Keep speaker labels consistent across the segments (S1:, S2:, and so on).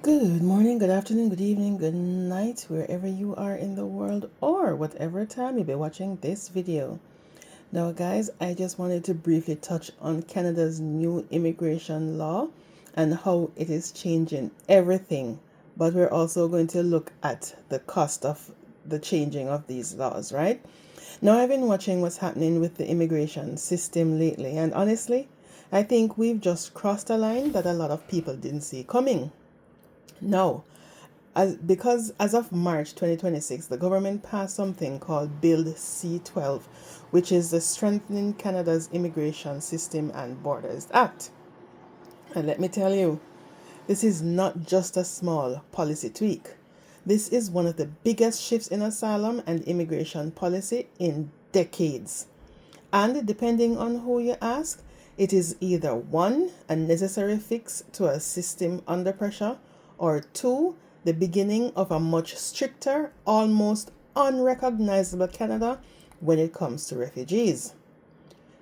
S1: Good morning, good afternoon, good evening, good night, wherever you are in the world or whatever time you'll be watching this video. Now, guys, I just wanted to briefly touch on Canada's new immigration law and how it is changing everything. But we're also going to look at the cost of the changing of these laws, right? Now, I've been watching what's happening with the immigration system lately, and honestly, I think we've just crossed a line that a lot of people didn't see coming. No, because as of March 2026, the government passed something called Bill C-12, which is the Strengthening Canada's Immigration System and Borders Act. And let me tell you, this is not just a small policy tweak. This is one of the biggest shifts in asylum and immigration policy in decades. And depending on who you ask, it is either one, a necessary fix to a system under pressure, or two, the beginning of a much stricter, almost unrecognizable Canada when it comes to refugees.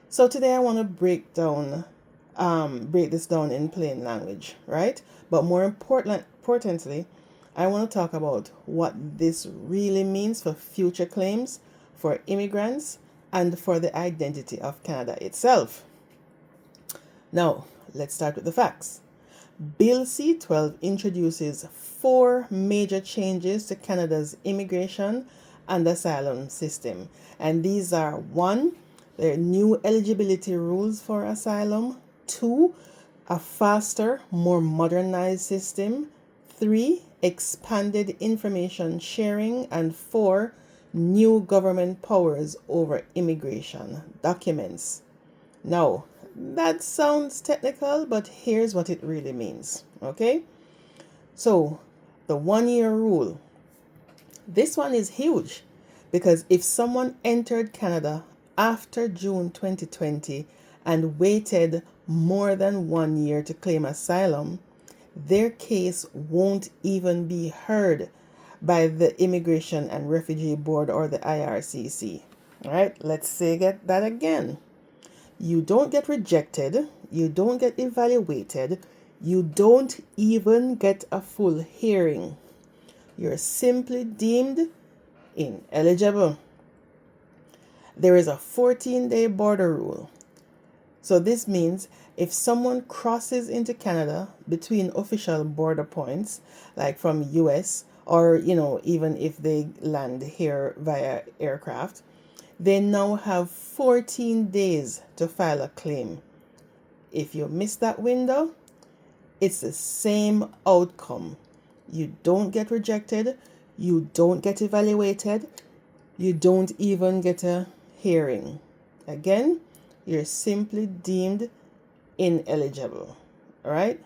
S1: So today I want to break this down in plain language, right? But more importantly, I want to talk about what this really means for future claims, for immigrants, and for the identity of Canada itself. Now, let's start with the facts. Bill C-12 introduces four major changes to Canada's immigration and asylum system. And these are: one, the new eligibility rules for asylum; two, a faster, more modernized system; three, expanded information sharing; and four, new government powers over immigration documents. Now, that sounds technical, but here's what it really means, okay? So, the 1 year rule. This one is huge because if someone entered Canada after June 2020 and waited more than 1 year to claim asylum, their case won't even be heard by the Immigration and Refugee Board, or the IRCC. All right, let's say that again. You don't get rejected, you don't get evaluated, you don't even get a full hearing. You're simply deemed ineligible. There is a 14-day border rule. So this means if someone crosses into Canada between official border points, like from US, or even if they land here via aircraft, they now have 14 days to file a claim. If you miss that window, it's the same outcome. You don't get rejected, you don't get evaluated, you don't even get a hearing. Again, you're simply deemed ineligible. All right?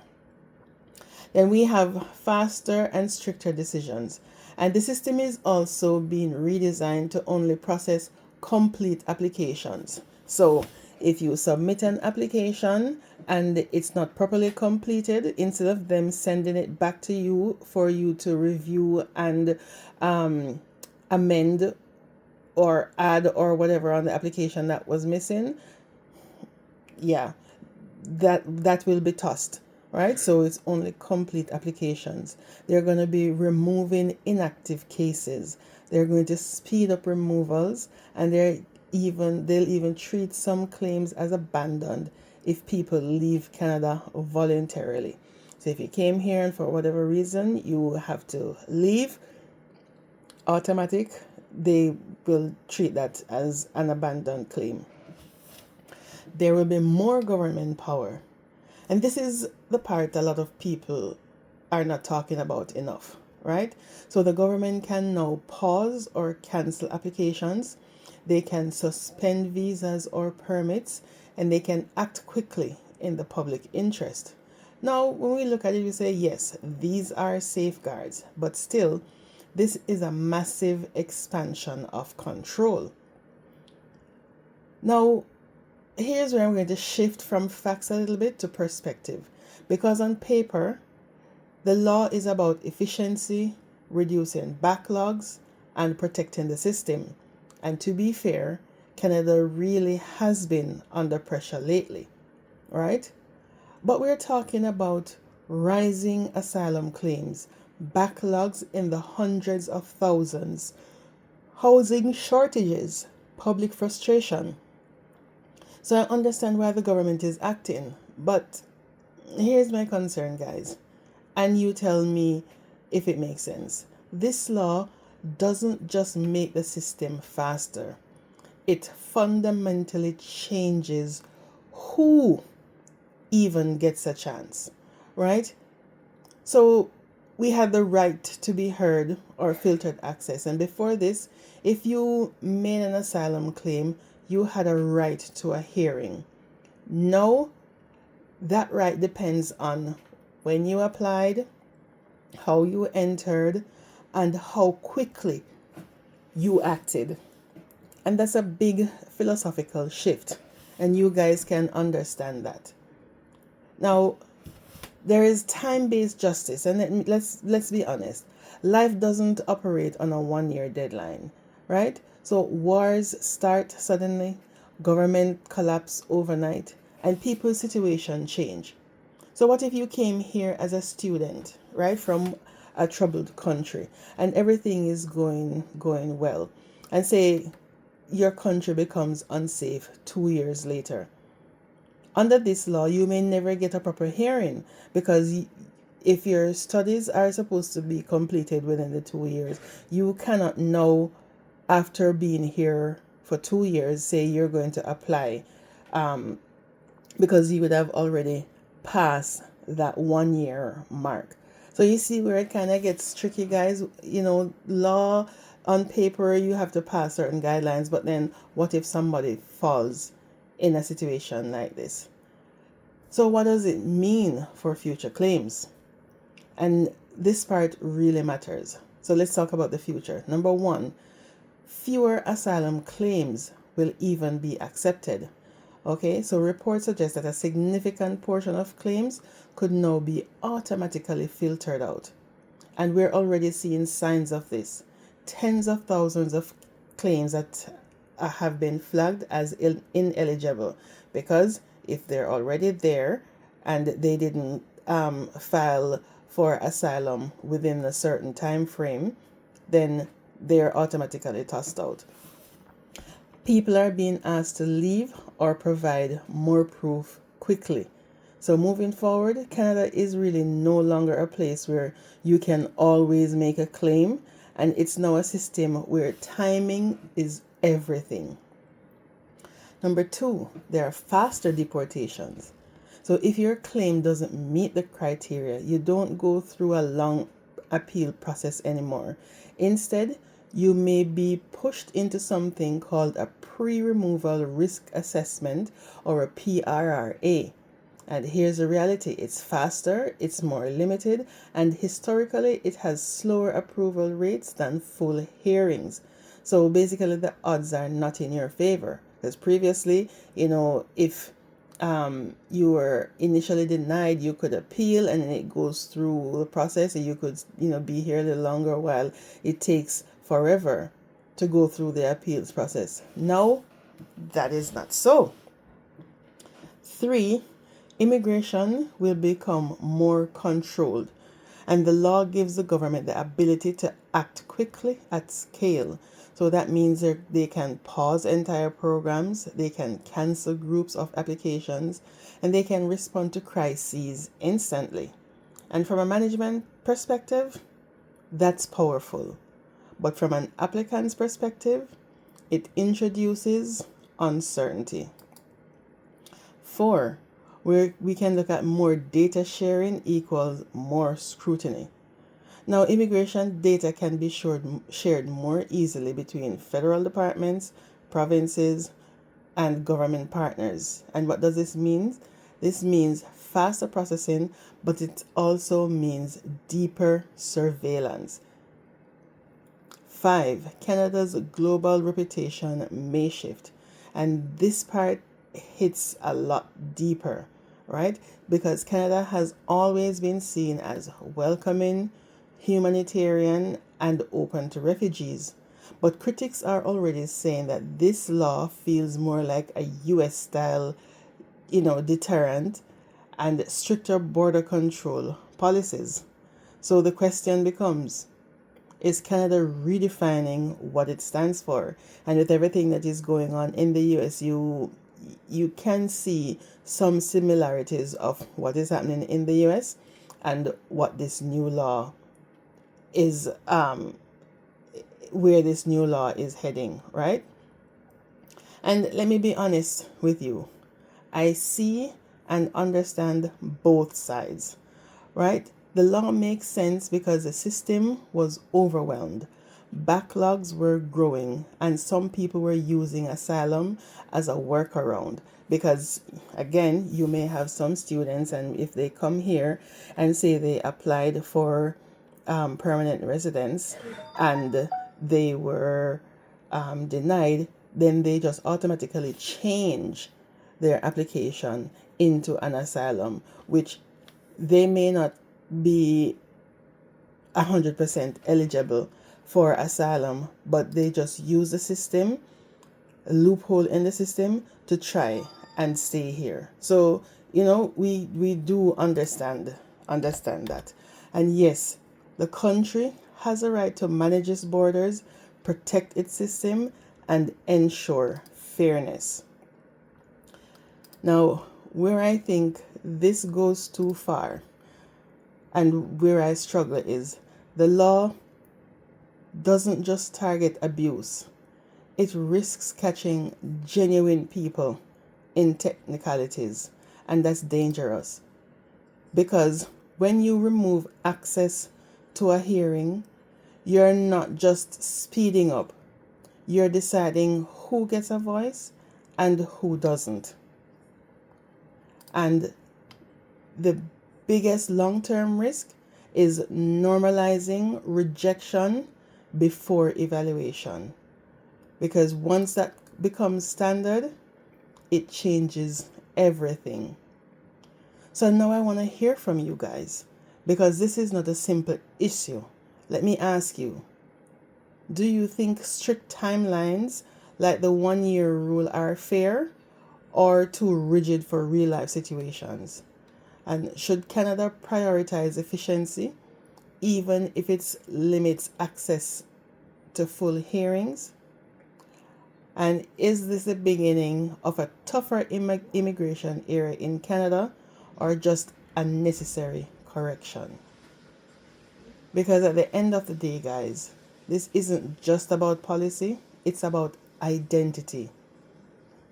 S1: Then we have faster and stricter decisions. And the system is also being redesigned to only process complete applications. So if you submit an application and it's not properly completed, instead of them sending it back to you for you to review and amend or add or whatever on the application that was missing, yeah, that will be tossed, right? So it's only complete applications. They're going to be removing inactive cases. They're going to speed up removals, and they'll even treat some claims as abandoned if people leave Canada voluntarily. So if you came here and for whatever reason you have to leave, automatic, they will treat that as an abandoned claim. There will be more government power. And this is the part a lot of people are not talking about enough, right? So the government can now pause or cancel applications. They can suspend visas or permits, and they can act quickly in the public interest. Now, when we look at it, we say, yes, these are safeguards, but still, this is a massive expansion of control. Now, here's where I'm going to shift from facts a little bit to perspective, because on paper, the law is about efficiency, reducing backlogs, and protecting the system. And to be fair, Canada really has been under pressure lately, right? But we're talking about rising asylum claims, backlogs in the hundreds of thousands, housing shortages, public frustration. So I understand why the government is acting, but here's my concern, guys, and you tell me if it makes sense. This law doesn't just make the system faster, it fundamentally changes who even gets a chance, right? So we had the right to be heard or filtered access. And before this, if you made an asylum claim, you had a right to a hearing. Now, that right depends on when you applied, how you entered, and how quickly you acted. And that's a big philosophical shift. And you guys can understand that. Now, there is time-based justice, and let's be honest. Life doesn't operate on a one-year deadline, right? So wars start suddenly, government collapse overnight, and people's situation change. So what if you came here as a student, right, from a troubled country, and everything is going well, and say your country becomes unsafe 2 years later? Under this law, you may never get a proper hearing because if your studies are supposed to be completed within the 2 years, you cannot know after being here for 2 years, say you're going to apply because you would have already passed that 1 year mark. So you see where it kind of gets tricky, guys. Law on paper, you have to pass certain guidelines, but then what if somebody falls in a situation like this? So what does it mean for future claims? And this part really matters. So let's talk about the future. Number one, fewer asylum claims will even be accepted. Okay, so reports suggest that a significant portion of claims could now be automatically filtered out. And we're already seeing signs of this. Tens of thousands of claims that have been flagged as ineligible because if they're already there and they didn't file for asylum within a certain time frame, then they're automatically tossed out. People are being asked to leave or provide more proof quickly. So moving forward, Canada is really no longer a place where you can always make a claim, and it's now a system where timing is everything. Number two, there are faster deportations. So if your claim doesn't meet the criteria, you don't go through a long appeal process anymore. Instead, you may be pushed into something called a pre-removal risk assessment, or a PRRA. And here's the reality: it's faster, it's more limited, and historically it has slower approval rates than full hearings. So basically the odds are not in your favor, because previously, if you were initially denied, you could appeal and then it goes through the process, and you could be here a little longer, while it takes forever to go through the appeals process. Now that is not so. 3, immigration will become more controlled, and the law gives the government the ability to act quickly at scale. So that means they can pause entire programs, they can cancel groups of applications, and they can respond to crises instantly. And from a management perspective, that's powerful. But from an applicant's perspective, it introduces uncertainty. 4, we can look at more data sharing equals more scrutiny. Now, immigration data can be shared more easily between federal departments, provinces, and government partners. And what does this mean? This means faster processing, but it also means deeper surveillance. 5, Canada's global reputation may shift. And this part hits a lot deeper, right? Because Canada has always been seen as welcoming, humanitarian, and open to refugees. But critics are already saying that this law feels more like a US style, deterrent, and stricter border control policies. So the question becomes, is Canada redefining what it stands for? And with everything that is going on in the US, you can see some similarities of what is happening in the US and what this new law is, where this new law is heading, right? And let me be honest with you. I see and understand both sides, right? The law makes sense because the system was overwhelmed. Backlogs were growing, and some people were using asylum as a workaround. Because, again, you may have some students, and if they come here and say they applied for permanent residence and they were denied, then they just automatically change their application into an asylum, which they may not be 100% eligible for asylum, but they just use the system, a loophole in the system, to try and stay here. So, we do understand that. And yes, the country has a right to manage its borders, protect its system, and ensure fairness. Now, where I think this goes too far and where I struggle is the law doesn't just target abuse, it risks catching genuine people in technicalities, and that's dangerous. Because when you remove access to a hearing, you're not just speeding up, you're deciding who gets a voice and who doesn't. And the biggest long-term risk is normalizing rejection before evaluation. Because once that becomes standard, it changes everything. So now I want to hear from you guys, because this is not a simple issue. Let me ask you, do you think strict timelines like the 1-year rule are fair or too rigid for real life situations? And should Canada prioritize efficiency even if it limits access to full hearings? And is this the beginning of a tougher immigration era in Canada, or just a necessary correction? Because at the end of the day, guys, this isn't just about policy, it's about identity.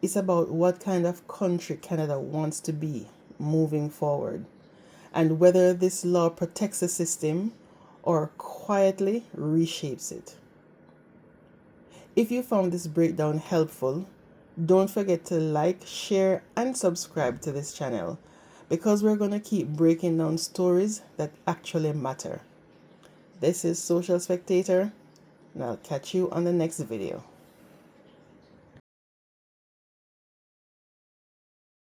S1: It's about what kind of country Canada wants to be moving forward, and whether this law protects the system or quietly reshapes it. If you found this breakdown helpful, don't forget to like, share, and subscribe to this channel, because we're going to keep breaking down stories that actually matter. This is Social Spectator, and I'll catch you on the next video.